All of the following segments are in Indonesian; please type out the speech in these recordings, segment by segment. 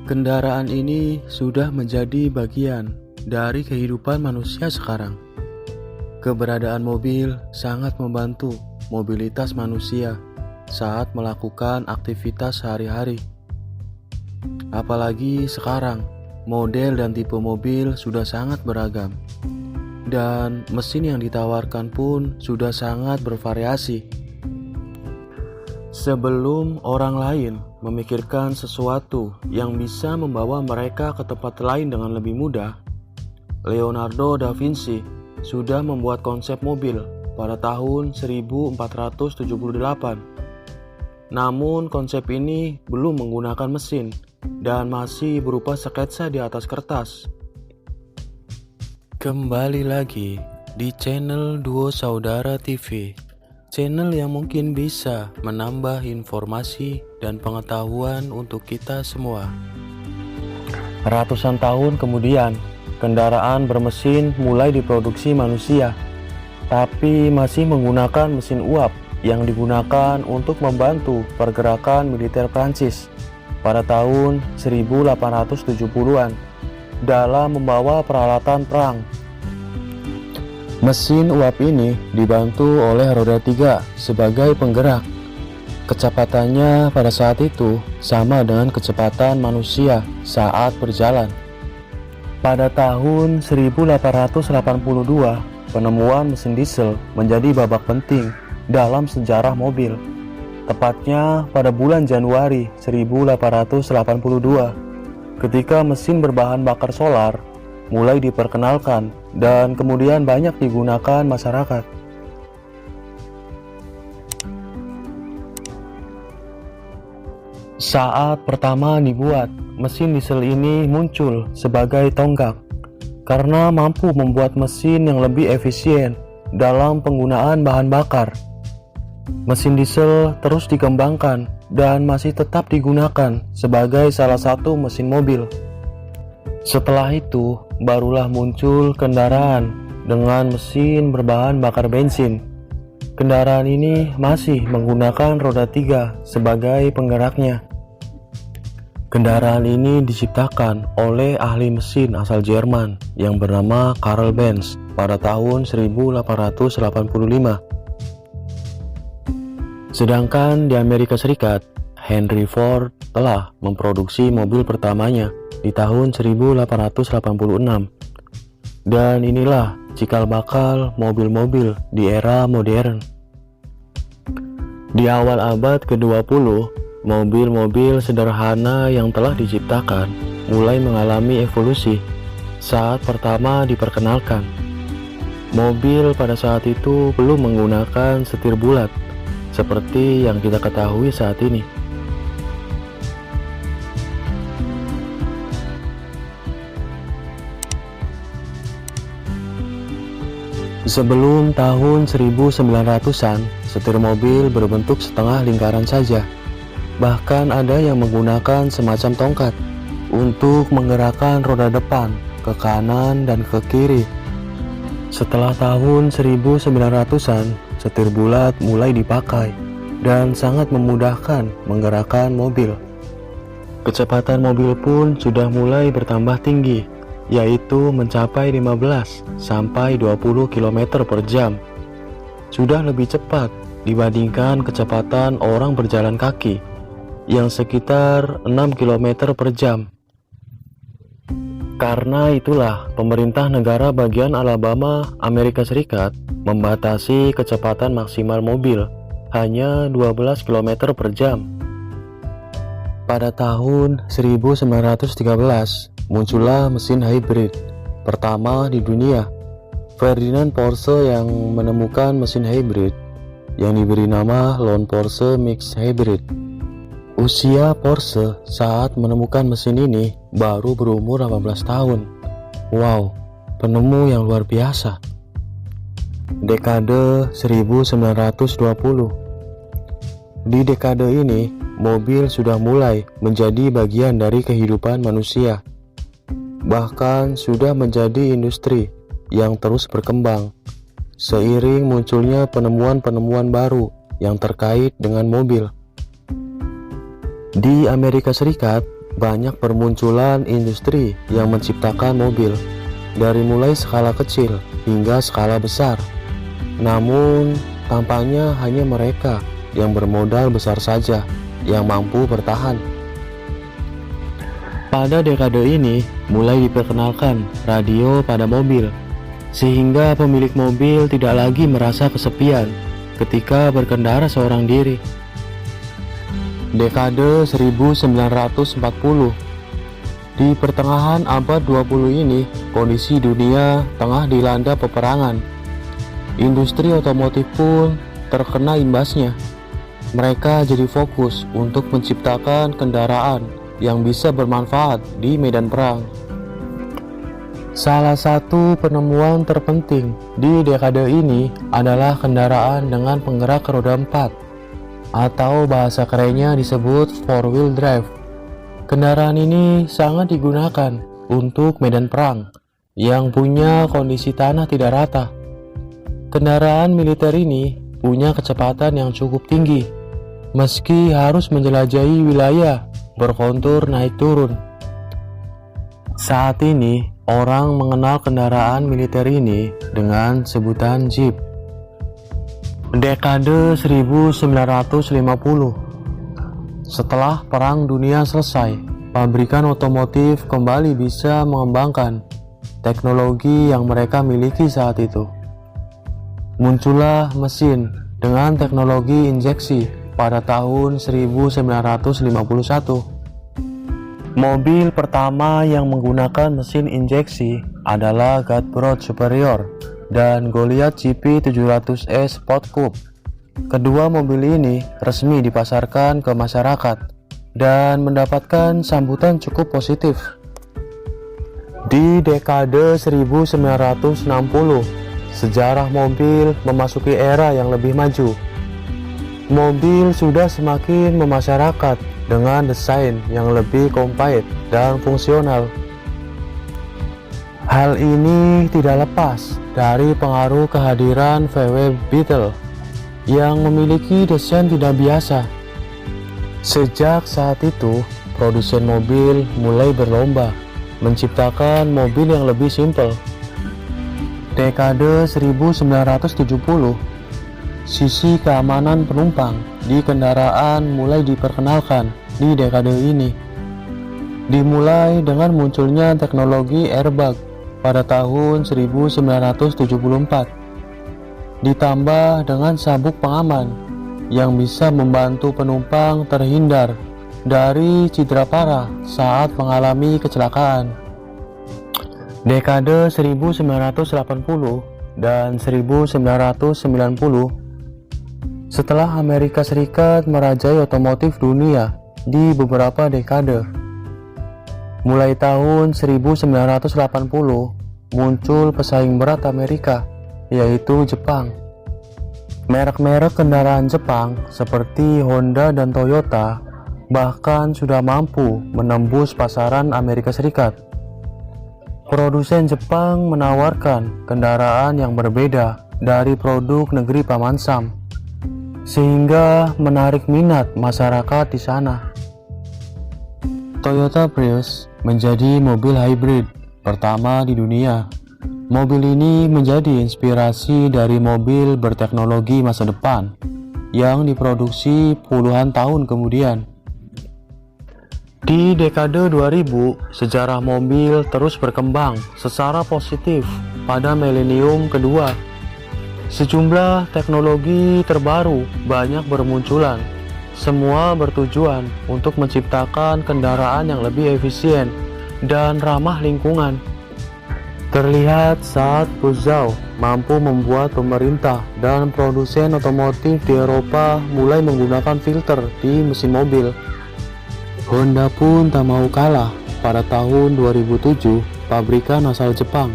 Kendaraan ini sudah menjadi bagian dari kehidupan manusia sekarang. Keberadaan mobil sangat membantu mobilitas manusia saat melakukan aktivitas sehari-hari. Apalagi sekarang, model dan tipe mobil sudah sangat beragam. Dan mesin yang ditawarkan pun sudah sangat bervariasi. Sebelum orang lain memikirkan sesuatu yang bisa membawa mereka ke tempat lain dengan lebih mudah, Leonardo da Vinci sudah membuat konsep mobil pada tahun 1478. Namun konsep ini belum menggunakan mesin dan masih berupa sketsa di atas kertas. Kembali lagi di channel Duo Saudara TV, channel yang mungkin bisa menambah informasi dan pengetahuan untuk kita semua. Ratusan tahun kemudian, kendaraan bermesin mulai diproduksi manusia, tapi masih menggunakan mesin uap yang digunakan untuk membantu pergerakan militer Prancis pada tahun 1870-an dalam membawa peralatan perang. Mesin uap ini dibantu oleh roda 3 sebagai penggerak. Kecepatannya pada saat itu sama dengan kecepatan manusia saat berjalan. Pada tahun 1882, penemuan mesin diesel menjadi babak penting dalam sejarah mobil. Tepatnya pada bulan Januari 1882, ketika mesin berbahan bakar solar mulai diperkenalkan dan kemudian banyak digunakan masyarakat. Saat pertama dibuat, mesin diesel ini muncul sebagai tonggak karena mampu membuat mesin yang lebih efisien dalam penggunaan bahan bakar. Mesin diesel terus dikembangkan dan masih tetap digunakan sebagai salah satu mesin mobil. Setelah itu, barulah muncul kendaraan dengan mesin berbahan bakar bensin. Kendaraan ini masih menggunakan roda 3 sebagai penggeraknya. Kendaraan ini diciptakan oleh ahli mesin asal Jerman yang bernama Karl Benz pada tahun 1885. Sedangkan di Amerika Serikat, Henry Ford telah memproduksi mobil pertamanya di tahun 1886. Dan inilah cikal bakal mobil-mobil di era modern. Di awal abad ke-20, mobil-mobil sederhana yang telah diciptakan mulai mengalami evolusi saat pertama diperkenalkan. Mobil pada saat itu belum menggunakan setir bulat seperti yang kita ketahui saat ini. Sebelum tahun 1900-an, setir mobil berbentuk setengah lingkaran saja. Bahkan ada yang menggunakan semacam tongkat untuk menggerakkan roda depan ke kanan dan ke kiri. Setelah tahun 1900-an, setir bulat mulai dipakai dan sangat memudahkan menggerakkan mobil. Kecepatan mobil pun sudah mulai bertambah tinggi, yaitu mencapai 15 sampai 20 km per jam. Sudah lebih cepat dibandingkan kecepatan orang berjalan kaki yang sekitar 6 km per jam. Karena itulah pemerintah negara bagian Alabama, Amerika Serikat membatasi kecepatan maksimal mobil hanya 12 km per jam. Pada tahun 1913, muncullah mesin hybrid pertama di dunia. Ferdinand Porsche yang menemukan mesin hybrid yang diberi nama Lone Porsche Mix Hybrid. Usia Porsche saat menemukan mesin ini baru berumur 18 tahun. Wow, penemu yang luar biasa. Dekade 1920. Di dekade ini, mobil sudah mulai menjadi bagian dari kehidupan manusia. Bahkan sudah menjadi industri yang terus berkembang seiring munculnya penemuan-penemuan baru yang terkait dengan mobil. Di Amerika Serikat, banyak bermunculan industri yang menciptakan mobil, dari mulai skala kecil hingga skala besar. Namun, tampaknya hanya mereka yang bermodal besar saja yang mampu bertahan. Pada dekade ini, mulai diperkenalkan radio pada mobil, sehingga pemilik mobil tidak lagi merasa kesepian ketika berkendara seorang diri. Dekade 1940. Di pertengahan abad 20 ini, kondisi dunia tengah dilanda peperangan. Industri otomotif pun terkena imbasnya. Mereka jadi fokus untuk menciptakan kendaraan yang bisa bermanfaat di medan perang. Salah satu penemuan terpenting di dekade ini adalah kendaraan dengan penggerak roda 4, atau bahasa kerennya disebut four-wheel drive. Kendaraan ini sangat digunakan untuk medan perang yang punya kondisi tanah tidak rata. Kendaraan militer ini punya kecepatan yang cukup tinggi, meski harus menjelajahi wilayah berkontur naik turun. Saat ini, orang mengenal kendaraan militer ini dengan sebutan Jeep. Dekade 1950. Setelah Perang Dunia selesai, pabrikan otomotif kembali bisa mengembangkan teknologi yang mereka miliki saat itu. Muncullah mesin dengan teknologi injeksi pada tahun 1951. Mobil pertama yang menggunakan mesin injeksi adalah Godborough Superior dan Goliath GP 700E Sport Coupe. Kedua mobil ini resmi dipasarkan ke masyarakat dan mendapatkan sambutan cukup positif. Di dekade 1960, sejarah mobil memasuki era yang lebih maju. Mobil sudah semakin memasyarakat dengan desain yang lebih compact dan fungsional. Hal ini tidak lepas dari pengaruh kehadiran VW Beetle yang memiliki desain tidak biasa. Sejak saat itu, produsen mobil mulai berlomba menciptakan mobil yang lebih simpel. Dekade 1970, sisi keamanan penumpang di kendaraan mulai diperkenalkan di dekade ini. Dimulai dengan munculnya teknologi airbag pada tahun 1974, ditambah dengan sabuk pengaman yang bisa membantu penumpang terhindar dari cedera parah saat mengalami kecelakaan. Dekade 1980 dan 1990, setelah Amerika Serikat merajai otomotif dunia di beberapa dekade. Mulai tahun 1980, muncul pesaing berat Amerika, yaitu Jepang. Merek-merek kendaraan Jepang seperti Honda dan Toyota bahkan sudah mampu menembus pasaran Amerika Serikat. Produsen Jepang menawarkan kendaraan yang berbeda dari produk negeri Paman Sam, sehingga menarik minat masyarakat di sana. Toyota Prius menjadi mobil hybrid pertama di dunia. Mobil ini menjadi inspirasi dari mobil berteknologi masa depan yang diproduksi puluhan tahun kemudian. Di dekade 2000, sejarah mobil terus berkembang secara positif pada milenium kedua. Sejumlah teknologi terbaru banyak bermunculan, semua bertujuan untuk menciptakan kendaraan yang lebih efisien dan ramah lingkungan. Terlihat saat Peugeot mampu membuat pemerintah dan produsen otomotif di Eropa mulai menggunakan filter di mesin mobil. Honda pun tak mau kalah. Pada tahun 2007, pabrikan asal Jepang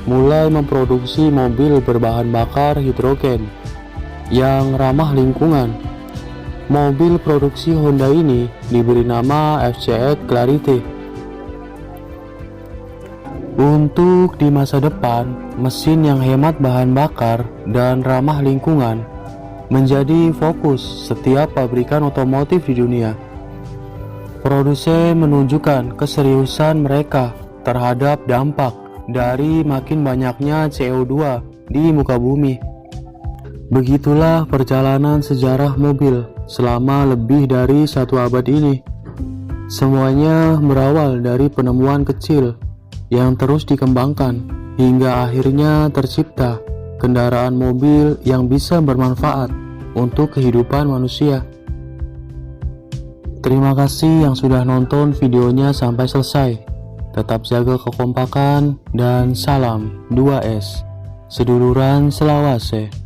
mulai memproduksi mobil berbahan bakar hidrogen yang ramah lingkungan. Mobil produksi Honda ini diberi nama FCX Clarity. Untuk di masa depan, mesin yang hemat bahan bakar dan ramah lingkungan menjadi fokus setiap pabrikan otomotif di dunia. Produsen menunjukkan keseriusan mereka terhadap dampak dari makin banyaknya CO2 di muka bumi. Begitulah perjalanan sejarah mobil selama lebih dari 1 abad ini. Semuanya berawal dari penemuan kecil yang terus dikembangkan hingga akhirnya tercipta kendaraan mobil yang bisa bermanfaat untuk kehidupan manusia. Terima kasih yang sudah nonton videonya sampai selesai. Tetap jaga kekompakan dan salam 2S, seduluran selawase.